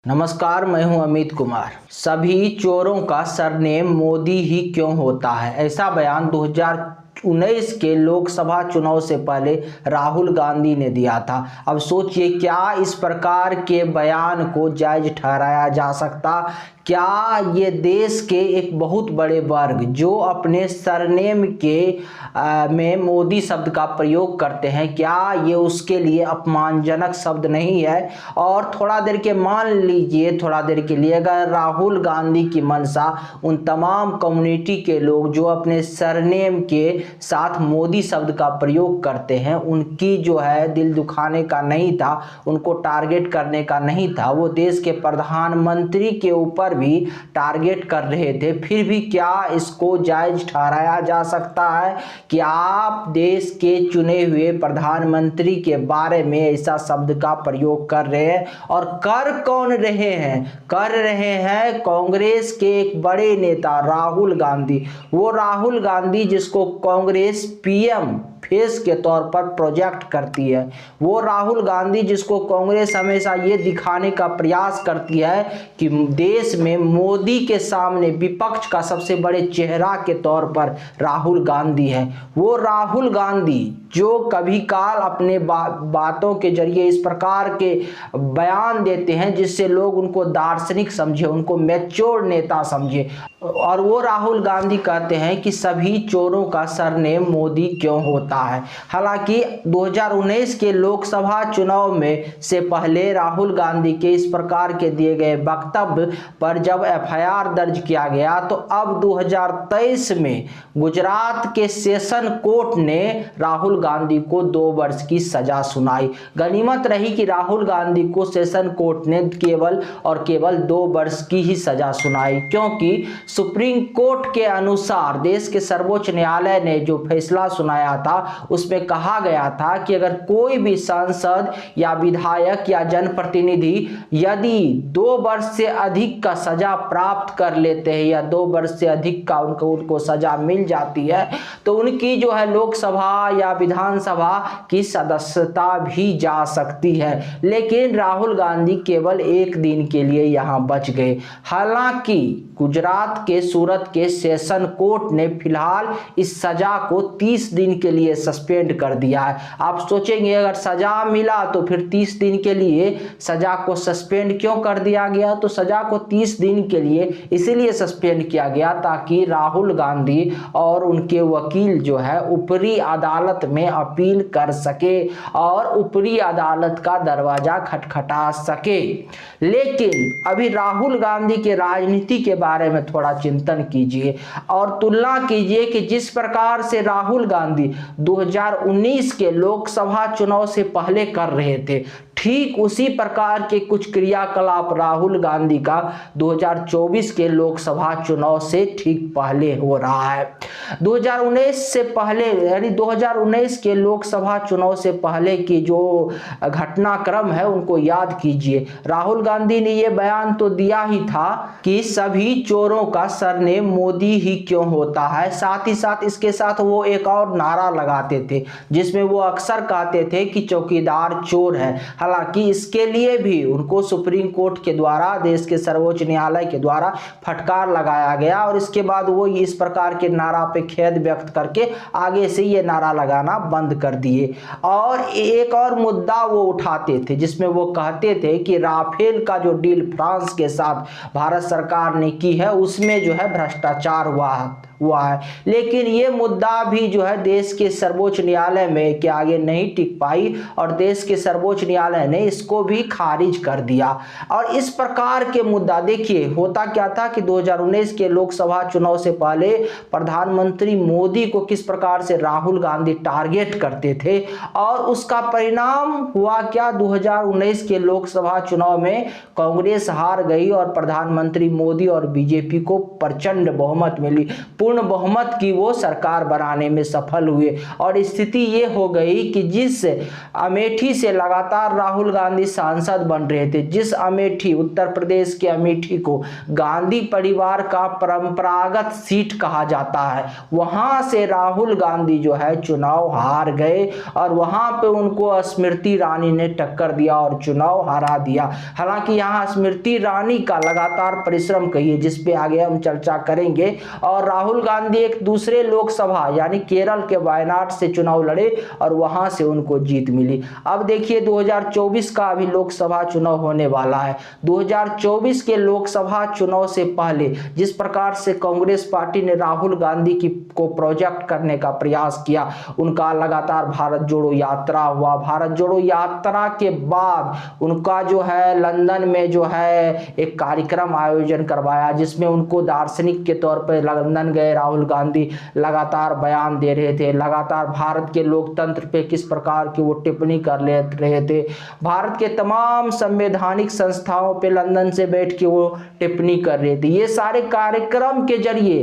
नमस्कार, मैं हूं अमित कुमार। सभी चोरों का सरनेम मोदी ही क्यों होता है, ऐसा बयान 2019 के लोकसभा चुनाव से पहले राहुल गांधी ने दिया था। अब सोचिए, क्या इस प्रकार के बयान को जायज ठहराया जा सकता? क्या ये देश के एक बहुत बड़े वर्ग जो अपने सरनेम में मोदी शब्द का प्रयोग करते हैं, क्या ये उसके लिए अपमानजनक शब्द नहीं है? और थोड़ा देर के मान लीजिए, थोड़ा देर के लिए अगर राहुल गांधी की मंशा उन तमाम कम्युनिटी के लोग जो अपने सरनेम के साथ मोदी शब्द का प्रयोग करते हैं, उनकी जो है दिल दुखाने का नहीं था, उनको टारगेट करने का नहीं था, वो देश के प्रधानमंत्री के ऊपर भी टारगेट कर रहे थे, फिर भी क्या इसको जायज ठहराया जा सकता है कि आप देश के चुने हुए प्रधानमंत्री के बारे में ऐसा शब्द का प्रयोग कर रहे हैं? और कर कौन रहे हैं? कर रहे हैं कांग्रेस के एक बड़े नेता राहुल गांधी। वो राहुल गांधी जिसको कांग्रेस पीएम फेस के तौर पर प्रोजेक्ट करती है, वो राहुल गांधी जिसको कांग्रेस हमेशा ये दिखाने का प्रयास करती है कि देश में मोदी के सामने विपक्ष का सबसे बड़े चेहरा के तौर पर राहुल गांधी है। वो राहुल गांधी जो कभी काल अपने बातों के जरिए इस प्रकार के बयान देते हैं जिससे लोग उनको दार्शनिक समझे, उनको मैच्योर नेता समझे, और वो राहुल गांधी कहते हैं कि सभी चोरों का सरनेम मोदी क्यों होता है। हालांकि 2019 के लोकसभा चुनाव में से पहले राहुल गांधी के इस प्रकार के दिए गए वक्तव्य पर जब एफआईआर दर्ज किया गया, तो अब 2023 में गुजरात के सेशन कोर्ट ने राहुल गांधी को 2 वर्ष की सजा सुनाई। गनीमत रही कि राहुल गांधी को सेशन कोर्ट ने केवल और केवल 2 वर्ष की ही सजा सुनाई, क्योंकि सुप्रीम कोर्ट के अनुसार देश के सर्वोच्च न्यायालय ने जो फैसला सुनाया था उसमें कहा गया था कि अगर कोई भी सांसद या विधायक या जनप्रतिनिधि यदि 2 वर्ष से अधिक का सजा प्राप्त कर लेते हैं या 2 वर्ष से अधिक का उनको सजा मिल जाती है, तो उनकी जो है लोकसभा या विधानसभा की सदस्यता भी जा सकती है। लेकिन राहुल गांधी केवल 1 दिन के लिए यहां बच गए। हालांकि गुजरात के सूरत के सेशन कोर्ट ने फिलहाल इस सजा को 30 दिन के लिए सस्पेंड कर दिया है। आप सोचेंगे, अगर सजा मिला तो फिर 30 दिन के लिए सजा को सस्पेंड क्यों कर दिया गया? तो सजा को 30 दिन के लिए इसीलिए सस्पेंड किया गया ताकि राहुल गांधी और उनके वकील जो है ऊपरी अदालत में अपील कर सके और ऊपरी अदालत का दरवाजा खटखटा सके। लेकिन अभी राहुल गांधी के राजनीति के बारे में थोड़ा चिंतन कीजिए और तुलना कीजिए कि जिस प्रकार से राहुल गांधी 2019 के लोकसभा चुनाव से पहले कर रहे थे, ठीक उसी प्रकार के कुछ क्रियाकलाप राहुल गांधी का 2024 के लोकसभा चुनाव से ठीक पहले हो रहा है। 2019 से पहले यानी 2019 के लोकसभा चुनाव से पहले की जो घटनाक्रम है उनको याद कीजिए। राहुल गांधी ने यह बयान तो दिया ही था कि सभी चोरों का सरनेम मोदी ही क्यों होता है। साथ ही साथ इसके साथ वो एक और नारा लगाते थे जिसमें वो अक्सर कहते थे कि चौकीदार चोर है। हालांकि इसके लिए भी उनको सुप्रीम कोर्ट के द्वारा, देश के सर्वोच्च न्यायालय के द्वारा फटकार लगाया गया और इसके बाद वो इस प्रकार के नारा पे खेद व्यक्त करके आगे से ये नारा लगाना बंद कर दिए। और एक और मुद्दा वो उठाते थे जिसमें वो कहते थे कि राफेल का जो डील फ्रांस के साथ भारत सरकार ने की है उसमें जो है भ्रष्टाचार हुआ है। लेकिन ये मुद्दा भी जो है देश के सर्वोच्च न्यायालय में के आगे नहीं टिक पाई और देश के सर्वोच्च न्यायालय ने इसको भी खारिज कर दिया। और इस प्रकार के मुद्दा देखिए, होता क्या था कि 2019 के लोकसभा चुनाव से पहले प्रधानमंत्री मोदी को किस प्रकार से राहुल गांधी टारगेट करते थे और उसका परिणाम हुआ क्या? 2019 के लोकसभा चुनाव में कांग्रेस हार गई और प्रधानमंत्री मोदी और बीजेपी को प्रचंड बहुमत मिली। पूर्ण बहुमत की वो सरकार बनाने में सफल हुए। और स्थिति ये हो गई कि जिस अमेठी से लगातार राहुल गांधी सांसद बन रहे थे, जिस अमेठी, उत्तर प्रदेश के अमेठी को गांधी परिवार का परंपरागत सीट कहा जाता है, वहां से राहुल गांधी जो है चुनाव हार गए और वहां पे उनको स्मृति ईरानी ने टक्कर दिया और चुनाव हरा दिया। हालांकि यहाँ स्मृति ईरानी का लगातार परिश्रम कहिए, जिस पे आगे हम चर्चा करेंगे। और राहुल गांधी एक दूसरे लोकसभा यानी केरल के वायनाड से चुनाव लड़े और वहां से उनको जीत मिली। अब देखिए 2024 का अभी लोकसभा चुनाव होने वाला है। 2024 के लोकसभा चुनाव से पहले जिस प्रकार से कांग्रेस पार्टी ने राहुल गांधी को प्रोजेक्ट करने का प्रयास किया, उनका लगातार भारत जोड़ो यात्रा हुआ। भारत जोड़ो यात्रा के बाद उनका जो है लंदन में जो है एक कार्यक्रम आयोजन करवाया, जिसमें उनको दार्शनिक के तौर पर लंदन गए राहुल गांधी, लगातार बयान दे रहे थे, लगातार भारत के लोकतंत्र पे किस प्रकार की वो टिप्पणी कर ले रहे थे, भारत के तमाम संवैधानिक संस्थाओं पे लंदन से बैठ के वो टिप्पणी कर रहे थे। ये सारे कार्यक्रम के जरिए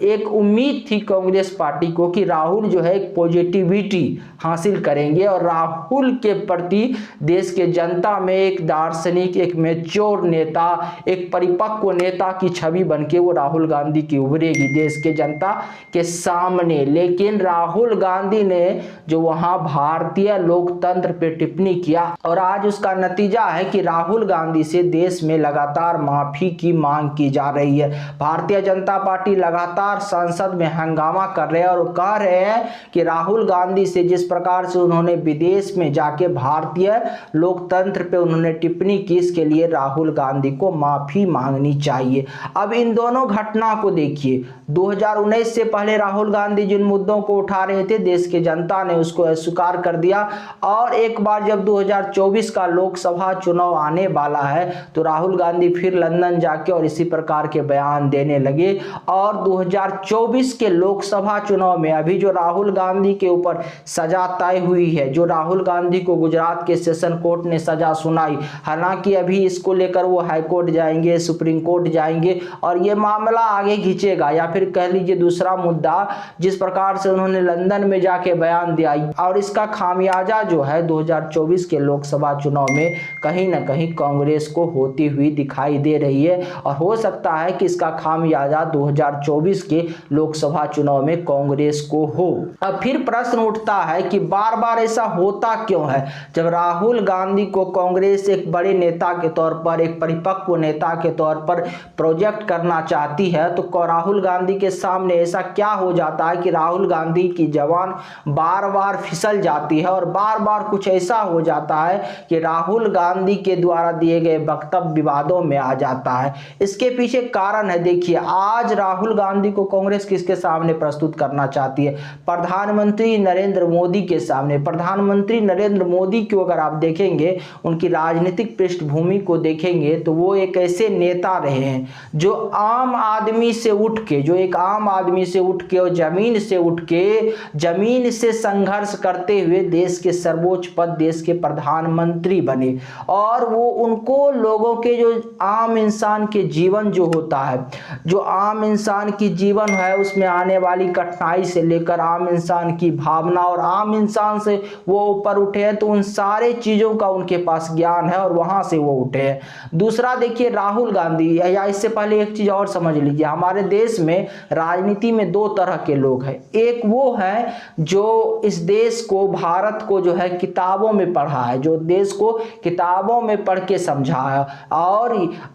एक उम्मीद थी कांग्रेस पार्टी को कि राहुल जो है एक पॉजिटिविटी हासिल करेंगे और राहुल के प्रति देश के जनता में एक दार्शनिक, एक मैच्योर नेता, एक परिपक्व नेता की छवि बनके वो राहुल गांधी की उभरेगी देश के जनता के सामने। लेकिन राहुल गांधी ने जो वहां भारतीय लोकतंत्र पे टिप्पणी किया और आज उसका नतीजा है कि राहुल गांधी से देश में लगातार माफी की मांग की जा रही है। भारतीय जनता पार्टी लगातार संसद में हंगामा कर रहे हैं और कह रहे हैं कि राहुल गांधी से जिस प्रकार से उन्होंने विदेश में जाके भारतीय लोकतंत्र पे उन्होंने टिप्पणी की, इसके लिए राहुल गांधी को माफी मांगनी चाहिए। अब इन दोनों घटना को देखिए, 2019 से पहले राहुल गांधी जिन मुद्दों को उठा रहे थे, देश के जनता ने उसको अस्वीकार कर दिया और एक बार जब 2024 का लोकसभा चुनाव आने वाला है तो राहुल गांधी फिर लंदन जाके और इसी प्रकार के बयान देने लगे। और 2024 के लोकसभा चुनाव में अभी जो राहुल गांधी के ऊपर सजा तय हुई है, जो राहुल गांधी को गुजरात के सेशन कोर्ट ने सजा सुनाई, हालांकि अभी इसको लेकर वो हाई कोर्ट जाएंगे, सुप्रीम कोर्ट जाएंगे और ये मामला आगे खींचेगा, या फिर कह लीजिए दूसरा मुद्दा जिस प्रकार से उन्होंने लंदन में जाके बयान दिया और इसका खामियाजा जो है 2024 के लोकसभा चुनाव में कहीं ना कहीं कांग्रेस को होती हुई दिखाई दे रही है और हो सकता है कि इसका खामियाजा 2024 के लोकसभा चुनाव में कांग्रेस को हो। अब फिर प्रश्न उठता है कि बार बार ऐसा होता क्यों है? जब राहुल गांधी को कांग्रेस एक बड़े नेता के तौर पर, एक परिपक्व नेता के तौर पर प्रोजेक्ट करना चाहती है, तो राहुल गांधी के सामने ऐसा क्या हो जाता है कि राहुल गांधी की जबान बार बार फिसल जाती है और बार बार कुछ ऐसा हो जाता है कि राहुल गांधी के द्वारा दिए गए वक्तव्य विवादों में आ जाता है? इसके पीछे कारण है, देखिए आज राहुल गांधी को कांग्रेस किसके सामने प्रस्तुत करना चाहती है? प्रधानमंत्री नरेंद्र मोदी के सामने। प्रधानमंत्री नरेंद्र मोदी को अगर आप देखेंगे, उनकी राजनीतिक पृष्ठभूमि को देखेंगे तो वो एक ऐसे नेता रहे हैं जो आम आदमी से उठ के, जो एक आम आदमी से उठ के और जमीन से उठ के, जमीन से संघर्ष करते हुए देश के सर्वोच्च पद, देश के प्रधानमंत्री बने। और वो उनको लोगों के जो आम इंसान के जीवन जो होता है, जो आम इंसान की जीवन है उसमें आने वाली कठिनाई से लेकर आम इंसान की भावना और आम इंसान से वो ऊपर उठे हैं, तो उन सारे चीजों का उनके पास ज्ञान है और वहां से वो उठे हैं। दूसरा देखिए राहुल गांधी, या इससे पहले एक चीज और समझ लीजिए, हमारे देश में राजनीति में दो तरह के लोग हैं। एक वो है जो इस देश को, भारत को जो है किताबों में पढ़ा है, जो देश को किताबों में पढ़ के समझा है, और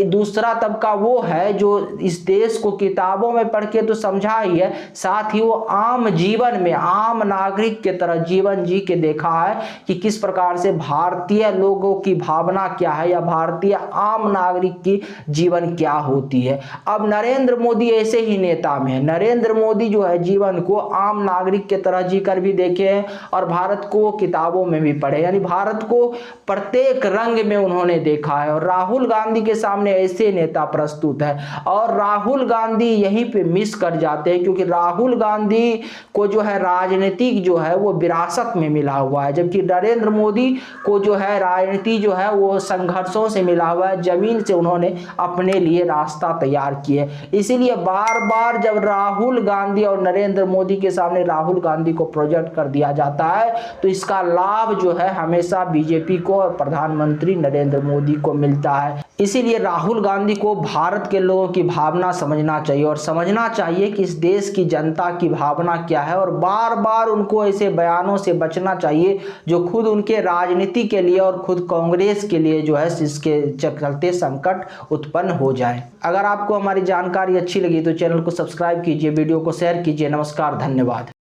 दूसरा तबका वो है जो इस देश को किताबों में पढ़ के तो समझा ही है, साथ ही वो आम जीवन में आम नागरिक के तरह जीवन जी के देखा है कि किस प्रकार से भारतीय लोगों की भावना क्या है या भारतीय आम नागरिक की जीवन क्या होती है। अब नरेंद्र मोदी ऐसे ही नेता में है। नरेंद्र मोदी जो है जीवन को आम नागरिक के तरह जीकर भी देखे हैं और भारत को किताबों में भी पढ़े, यानी भारत को प्रत्येक रंग में उन्होंने देखा है। और राहुल गांधी के सामने ऐसे नेता प्रस्तुत है और राहुल गांधी यहीं पे मिस कर जाते हैं, क्योंकि राहुल गांधी को जो है राजनीतिक जो है वो विरासत में मिला हुआ है, जबकि नरेंद्र मोदी को जो है राजनीति जो है वो संघर्षों से मिला हुआ है, जमीन से उन्होंने अपने लिए रास्ता तैयार किए। इसीलिए बार बार जब राहुल गांधी और नरेंद्र मोदी के सामने राहुल गांधी को प्रोजेक्ट कर दिया जाता है तो इसका लाभ जो है हमेशा बीजेपी को और प्रधानमंत्री नरेंद्र मोदी को मिलता है। इसीलिए राहुल गांधी को भारत के लोगों की भावना समझना चाहिए और समझना चाहिए कि इस देश की जनता की भावना क्या है, और बार बार उनको ऐसे बयानों से बचना चाहिए जो खुद उनके राजनीति के लिए और खुद कांग्रेस के लिए जो है इसके चलते संकट उत्पन्न हो जाए। अगर आपको हमारी जानकारी अच्छी लगी तो चैनल को सब्सक्राइब कीजिए, वीडियो को शेयर कीजिए। नमस्कार, धन्यवाद।